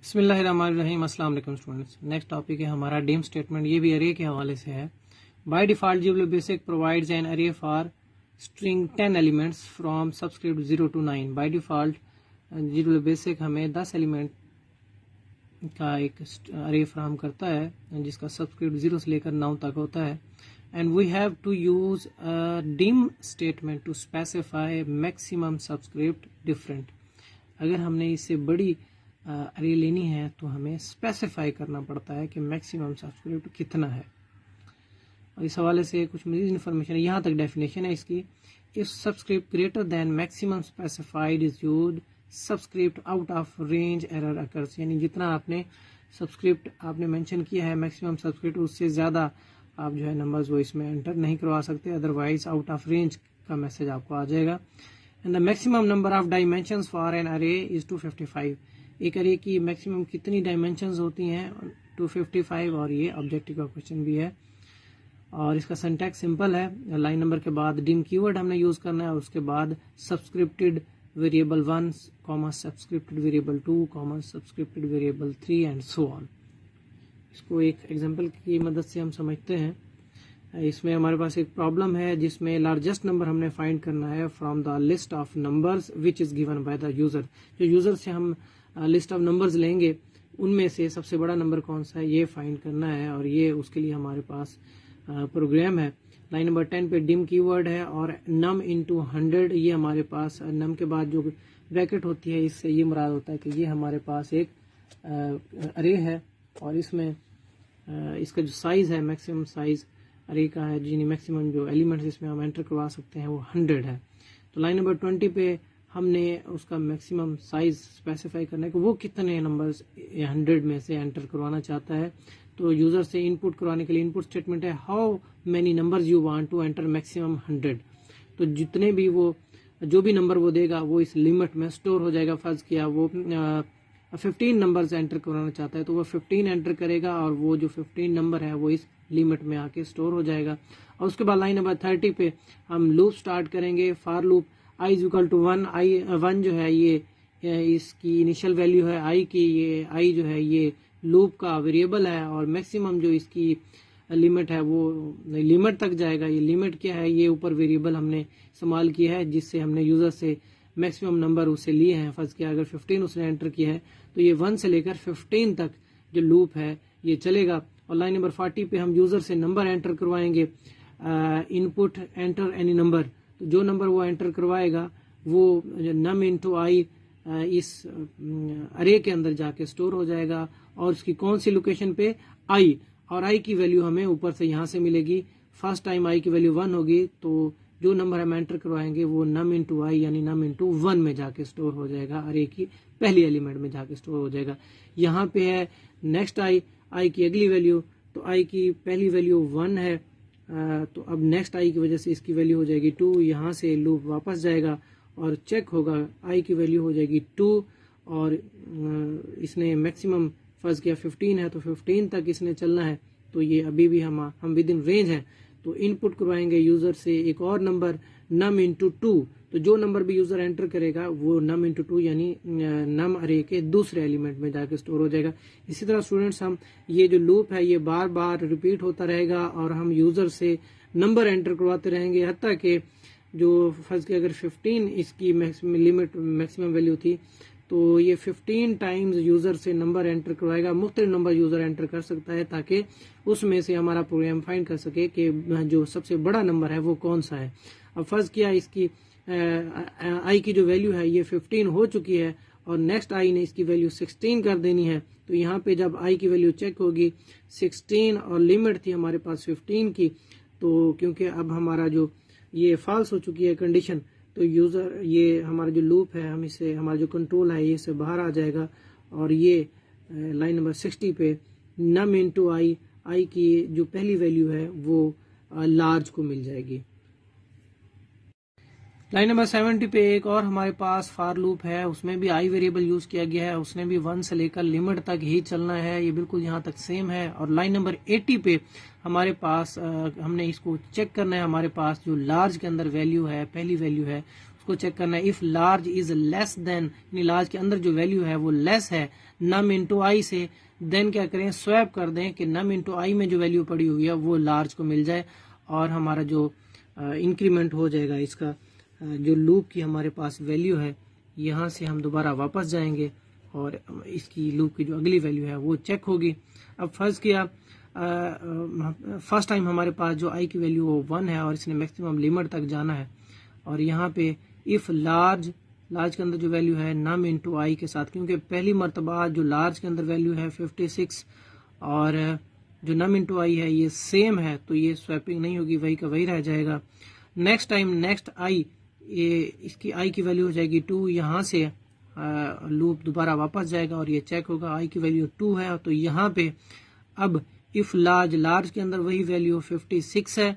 बिस्मिल्लाहिर्रहमानिर्रहीम। अस्सलाम वालेकुम स्टूडेंट्स। नेक्स्ट टॉपिक है हमारा डिम स्टेटमेंट। ये भी अरे के हवाले से है। By default GW basic provides an array for string 10 elements from subscript 0 to 9। By default GW basic हमें 10 एलिमेंट का एक अरे फ्राहम करता है जिसका सबस्क्रिप्ट 0 से लेकर 9 तक होता है। And we have to use dim statement to specify maximum subscript different. अगर हमने इससे बड़ी अरे लेनी है तो हमें स्पेसिफाई करना पड़ता है कि मैक्सिमम सबस्क्रिप्ट कितना है। और इस हवाले से कुछ मज़ीद इन्फॉर्मेशन है। यहाँ तक डेफिनेशन है इसकी। If subscript greater than maximum specified is used, subscript out of range error occurs. यानी जितना आपने सबस्क्रिप्ट आपने मेंशन किया है मैक्सिमम सबस्क्रिप्ट, उससे ज़्यादा आप जो है नंबर्स वो इसमें एंटर नहीं करवा सकते, अदरवाइज आउट ऑफ रेंज का मैसेज आपको आ जाएगा। And the maximum number of dimensions for an array is 255। एक अरे की मैक्सिमम कितनी डायमेंशंस होती हैं? 255। और ये ऑब्जेक्टिव का क्वेश्चन भी है। और इसका सिंटैक्स सिंपल है। लाइन नंबर के बाद डिम कीवर्ड हमने यूज करना है, और उसके बाद subscripted variable 1 comma subscripted variable 2 comma subscripted variable 3 and so on. इसको एक एग्जांपल की मदद से हम समझते हैं। इसमें हमारे पास एक प्रॉब्लम है जिसमें लार्जेस्ट नंबर हमने फाइंड करना है from the list of numbers which is given by the user. जो यूजर से हम लिस्ट ऑफ नंबर्स लेंगे उनमें से सबसे बड़ा नंबर कौन सा है ये फाइंड करना है, और ये उसके लिए हमारे पास प्रोग्राम है। लाइन नंबर 10 पे डिम कीवर्ड है और नम इनटू 100। ये हमारे पास नम के बाद जो ब्रैकेट होती है इससे ये मुराद होता है कि ये हमारे पास एक अरे है, और इसमें इसका जो साइज है मैक्सिमम साइज अरे का है, जिन्हें मैक्सिमम जो एलिमेंट्स इसमें हम एंटर करवा सकते हैं वो 100 है। तो लाइन नंबर 20 पे हमने उसका मैक्सिमम साइज स्पेसिफाई करना है कि वो कितने नंबर्स 100 में से एंटर करवाना चाहता है। तो यूजर से इनपुट करवाने के लिए इनपुट स्टेटमेंट है how many numbers you want to enter maximum 100। तो जितने भी वो जो भी नंबर वो देगा वो इस लिमिट में स्टोर हो जाएगा। फर्ज किया वो 15 नंबर्स एंटर करवाना चाहता है तो वो 15 एंटर करेगा, और वो जो 15 नंबर है वो इस लिमिट में आके स्टोर हो जाएगा। और उसके बाद लाइन नंबर 30 पे हम लूप स्टार्ट करेंगे। For loop i is equal to 1। i1 जो है ये इसकी इनिशियल वैल्यू है i की। ये i जो है ये लूप का वेरिएबल है, और मैक्सिमम जो इसकी लिमिट है वो लिमिट तक जाएगा। ये लिमिट क्या है? ये ऊपर वेरिएबल हमने इस्तेमाल किया है जिससे हमने यूजर से मैक्सिमम नंबर उससे लिए हैं। फर्ज किया अगर 15 उसने एंटर किया है तो ये 1 से लेकर 15 तक जो लूप है ये चलेगा। और लाइन नंबर 40 पे हम यूजर से नंबर एंटर करवाएंगे। Input enter any number. तो जो नंबर वो एंटर करवाएगा वो नम इनटू आई इस अरे के अंदर जाके स्टोर हो जाएगा, और उसकी कौन सी लोकेशन पे? आई। और आई की वैल्यू हमें ऊपर से यहाँ से मिलेगी। फर्स्ट टाइम आई की वैल्यू 1 होगी तो जो नंबर हम एंटर करवाएंगे वो नम इनटू आई यानी नम इनटू 1 में जाके स्टोर हो जाएगा, अरे की पहली एलिमेंट में जाके स्टोर हो जाएगा। यहाँ पे है नेक्स्ट आई की अगली वैल्यू। तो आई की पहली वैल्यू 1 है, तो अब नेक्स्ट आई की वजह से इसकी वैल्यू हो जाएगी 2। यहाँ से लूप वापस जाएगा और चेक होगा, आई की वैल्यू हो जाएगी 2, और इसने मैक्सिमम फर्ज किया 15 है तो 15 तक इसने चलना है। तो ये अभी भी हम विद इन रेंज है। तो इनपुट करवाएंगे यूजर से एक और नंबर नम इंटू 2। तो जो नंबर भी यूजर एंटर करेगा वो नम इंटू 2 यानी नम अरे के दूसरे एलिमेंट में जाके स्टोर हो जाएगा। इसी तरह स्टूडेंट्स हम ये जो लूप है ये बार बार रिपीट होता रहेगा, और हम यूजर से नंबर एंटर करवाते रहेंगे हत्ता कि जो फर्ज के अगर 15 इसकी मैक्सिमम वैल्यू थी तो ये 15 टाइम्स यूजर से नंबर एंटर करवाएगा। मुख्तलिफ नंबर यूजर एंटर कर सकता है ताकि उसमें से हमारा प्रोग्राम फाइंड कर सके कि जो सबसे बड़ा नंबर है वो कौन सा है। अब फर्ज किया इसकी आई की जो वैल्यू है ये 15 हो चुकी है, और नेक्स्ट आई ने इसकी वैल्यू 16 कर देनी है। तो यहाँ पे जब आई की वैल्यू चेक होगी 16 और लिमिट थी हमारे पास 15 की, तो क्योंकि अब हमारा जो ये फॉल्स हो चुकी है कंडीशन, तो यूजर ये हमारा जो लूप है हम इसे हमारा जो कंट्रोल है ये से बाहर आ जाएगा, और ये लाइन नंबर 60 पे नम इनटू आई की जो पहली वैल्यू है वो लार्ज को मिल जाएगी। लाइन नंबर 70 पे एक और हमारे पास फॉर लूप है, उसमें भी आई वेरिएबल यूज किया गया है, उसने भी 1 से लेकर लिमिट तक ही चलना है। ये बिल्कुल यहाँ तक सेम है। और लाइन नंबर 80 पे हमारे पास हमने इसको चेक करना है। हमारे पास जो लार्ज के अंदर वैल्यू है पहली वैल्यू है उसको चेक करना है। If large is less then, यानी लार्ज के अंदर जो वैल्यू है वो लेस है नम इंटू आई से, देन क्या करें स्वैप कर दें कि नम इंटू आई में जो वैल्यू पड़ी हुई है वो लार्ज को मिल जाए और हमारा जो इंक्रीमेंट हो जाएगा इसका जो लूप की हमारे पास वैल्यू है, यहाँ से हम दोबारा वापस जाएंगे और इसकी लूप की जो अगली वैल्यू है वो चेक होगी। अब फर्ज किया फर्स्ट टाइम हमारे पास जो आई की वैल्यू वो 1 है और इसने मैक्सिमम लिमिट तक जाना है और यहाँ पे इफ लार्ज के अंदर जो वैल्यू है नम इंटू आई के साथ, क्योंकि पहली मरतबा जो लार्ज के अंदर वैल्यू है 56 और जो नम इंटू आई है ये सेम है, तो ये स्वैपिंग नहीं होगी, वही का वही रह जाएगा। नेक्स्ट टाइम नेक्स्ट आई, ये इसकी आई की वैल्यू हो जाएगी 2, यहाँ से लूप दोबारा वापस जाएगा और ये चेक होगा आई की वैल्यू 2 है, तो यहाँ पे अब इफ लार्ज के अंदर वही वैल्यू 56 है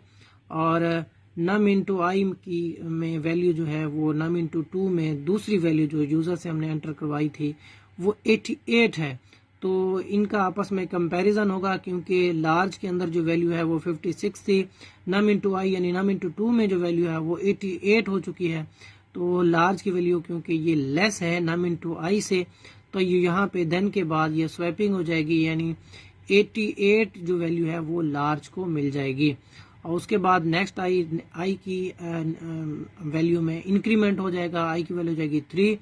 और नम इंटू आई की में वैल्यू जो है वो नम इंटू 2 में दूसरी वैल्यू जो यूजर से हमने एंटर करवाई थी वो 88 है, तो इनका आपस में कंपैरिजन होगा क्योंकि लार्ज के अंदर जो वैल्यू है वो 56 थी, नम इंटू आई यानी नम इंटू 2 में जो वैल्यू है वो 88 हो चुकी है, तो लार्ज की वैल्यू क्योंकि ये लेस है नम इंटू आई से, तो ये यहाँ पे देन के बाद ये स्वैपिंग हो जाएगी यानी 88 जो वैल्यू है वो लार्ज को मिल जाएगी और उसके बाद नेक्स्ट आई की वैल्यू में इंक्रीमेंट हो जाएगा, आई की वैल्यू हो जाएगी 3,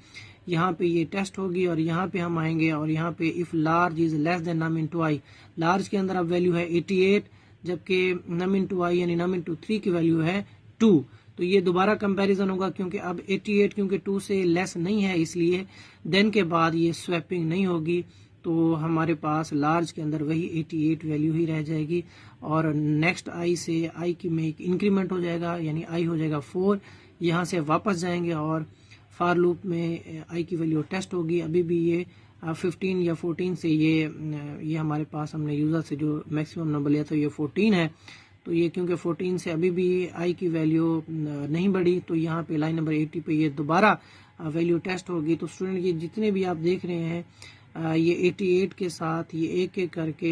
यहाँ पे ये टेस्ट होगी और यहाँ पे हम आएंगे और यहाँ पे if large is less than num into i, large के अंदर अब वैल्यू है 88 जबकि नम इंटू आई यानी नम इंटू 3 की वैल्यू है 2, तो ये दोबारा कंपैरिजन होगा क्योंकि अब 88 क्योंकि 2 से लेस नहीं है इसलिए देन के बाद ये स्वैपिंग नहीं होगी, तो हमारे पास लार्ज के अंदर वही 88 वैल्यू ही रह जाएगी और नेक्स्ट आई से आई की में एक इंक्रीमेंट हो जाएगा यानी आई हो जाएगा 4, यहाँ से वापस जाएंगे और फार लूप में आई की वैल्यू टेस्ट होगी, अभी भी ये 15 या 14 से ये हमारे पास हमने यूजर से जो मैक्सिमम नंबर लिया था ये 14 है, तो ये क्योंकि 14 से अभी भी आई की वैल्यू नहीं बढ़ी, तो यहाँ पे लाइन नंबर 80 पे ये दोबारा वैल्यू टेस्ट होगी। तो स्टूडेंट ये जितने भी आप देख रहे हैं ये 88 के साथ ये एक एक करके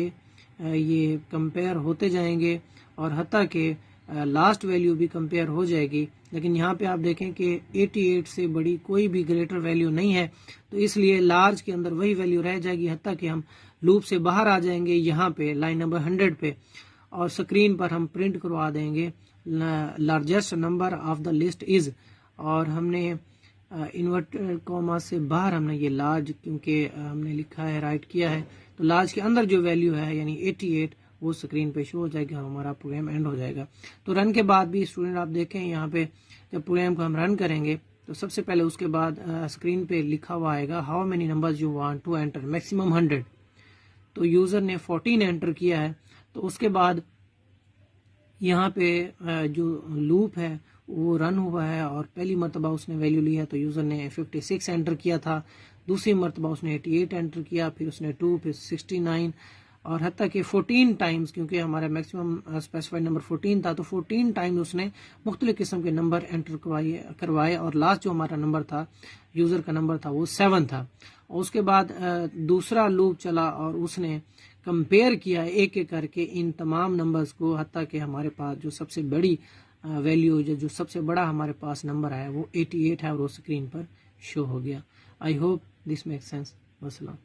ये कंपेयर होते जाएंगे और हत्ता के लास्ट वैल्यू भी कंपेयर हो जाएगी, लेकिन यहाँ पे आप देखें कि 88 से बड़ी कोई भी ग्रेटर वैल्यू नहीं है, तो इसलिए लार्ज के अंदर वही वैल्यू रह जाएगी हत्ता कि हम लूप से बाहर आ जाएंगे यहाँ पे लाइन नंबर 100 पे और स्क्रीन पर हम प्रिंट करवा देंगे largest number of the list is, और हमने इन्वर्टेड कॉमा से बाहर हमने ये लार्ज क्योंकि हमने लिखा है राइट किया है, तो लार्ज के अंदर जो वैल्यू है यानी 88 वो स्क्रीन पे शो हो जाएगा, हमारा प्रोग्राम एंड हो जाएगा। तो रन के बाद भी स्टूडेंट आप देखें यहाँ पे जब प्रोग्राम को हम रन करेंगे तो सबसे पहले उसके बाद स्क्रीन पे लिखा हुआ आएगा how many numbers you want to enter, maximum 100, तो यूजर ने 14 एंटर किया है, तो उसके बाद यहाँ पे जो लूप है वो रन हुआ है और पहली मरतबा उसने वैल्यू लिया तो यूजर ने 56 एंटर किया था, दूसरी मरतबा उसने 88 एंटर किया, फिर उसने 2, फिर 69 और हत्ता कि 14 टाइम्स क्योंकि हमारा मैक्सिमम स्पेसिफाइड नंबर 14 था, तो 14 टाइम्स उसने मुख्तलिफ किस्म के नंबर एंटर करवाए और लास्ट जो हमारा नंबर था यूजर का नंबर था वो 7 था। और उसके बाद दूसरा लूप चला और उसने कंपेयर किया एक एक करके इन तमाम नंबर्स को, हत्ता कि हमारे पास जो सबसे बड़ी वैल्यू जो सबसे बड़ा हमारे पास नंबर आया वो 88 है और वो स्क्रीन पर शो हो गया। I hope this make sense. वस्सलाम।